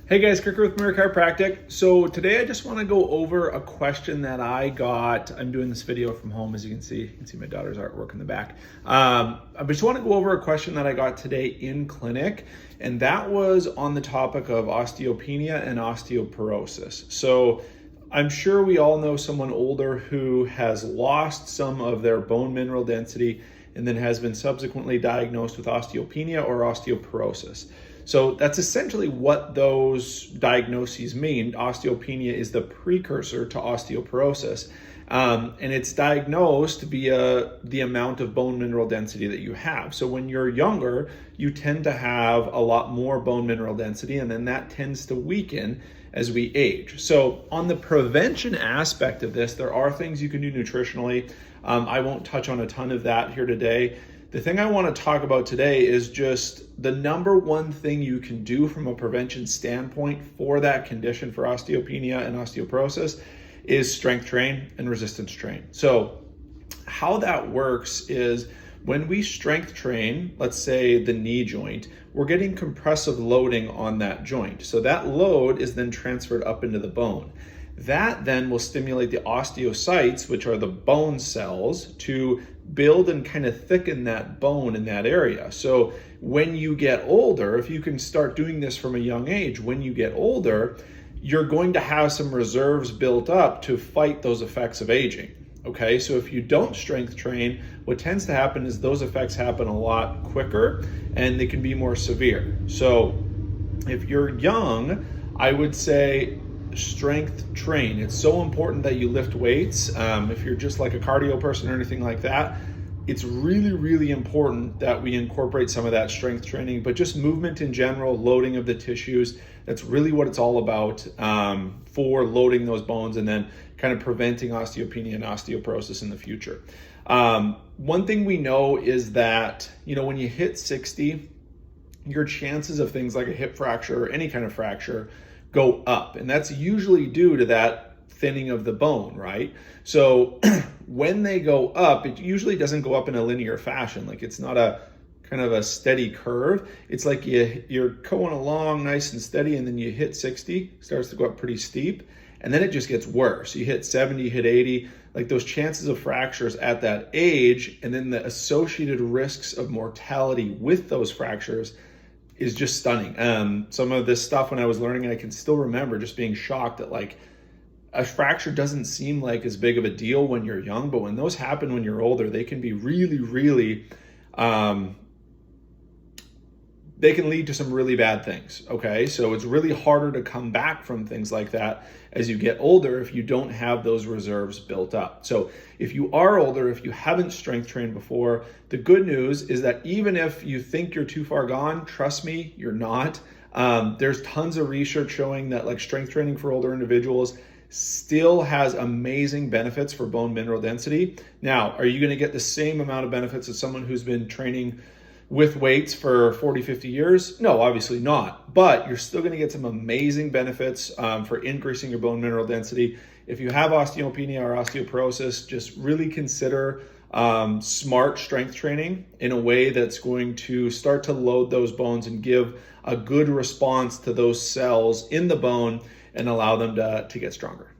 Hey guys, Kirker with Mirror Chiropractic. So today I just want to go over a question that I got. I'm doing this video from home, as you can see. You can see my daughter's artwork in the back. I just want to go over a question that I got today in clinic, and that was on the topic of osteopenia and osteoporosis. So I'm sure we all know someone older who has lost some of their bone mineral density and then has been subsequently diagnosed with osteopenia or osteoporosis. So that's essentially what those diagnoses mean. Osteopenia is the precursor to osteoporosis, and it's diagnosed via the amount of bone mineral density that you have. So when you're younger, you tend to have a lot more bone mineral density, and then that tends to weaken as we age. So on the prevention aspect of this, there are things you can do nutritionally. I won't touch on a ton of that here today. The thing I want to talk about today is just the number one thing you can do from a prevention standpoint for that condition, for osteopenia and osteoporosis, is strength train and resistance train. So how that works is when we strength train, let's say the knee joint, we're getting compressive loading on that joint. So that load is then transferred up into the bone. That then will stimulate the osteocytes, which are the bone cells, to build and kind of thicken that bone in that area. So when you get older, if you can start doing this from a young age, when you get older, you're going to have some reserves built up to fight those effects of aging. Okay, so if you don't strength train, what tends to happen is those effects happen a lot quicker and they can be more severe. So if you're young, I would say strength train. It's so important that you lift weights. If you're just like a cardio person or anything like that, it's really, really important that we incorporate some of that strength training, but just movement in general, loading of the tissues. That's really what it's all about for loading those bones and then kind of preventing osteopenia and osteoporosis in the future. One thing we know is that, when you hit 60, your chances of things like a hip fracture or any kind of fracture go up. And that's usually due to that thinning of the bone, right? So when they go up, it usually doesn't go up in a linear fashion. Like it's not a kind of a steady curve. It's like you're going along nice and steady, and then you hit 60, starts to go up pretty steep, and then it just gets worse. You hit 70, you hit 80, like those chances of fractures at that age, and then the associated risks of mortality with those fractures is just stunning. Some of this stuff when I was learning, and I can still remember just being shocked that like a fracture doesn't seem like as big of a deal when you're young, but when those happen when you're older, they can be really, really, they can lead to some really bad things, okay? So it's really harder to come back from things like that as you get older if you don't have those reserves built up. So if you are older, if you haven't strength trained before, the good news is that even if you think you're too far gone, trust me, you're not. There's tons of research showing that like strength training for older individuals still has amazing benefits for bone mineral density. Now, are you gonna get the same amount of benefits as someone who's been training with weights for 40, 50 years? No, obviously not. But you're still going to get some amazing benefits for increasing your bone mineral density. If you have osteopenia or osteoporosis, just really consider smart strength training in a way that's going to start to load those bones and give a good response to those cells in the bone and allow them to get stronger.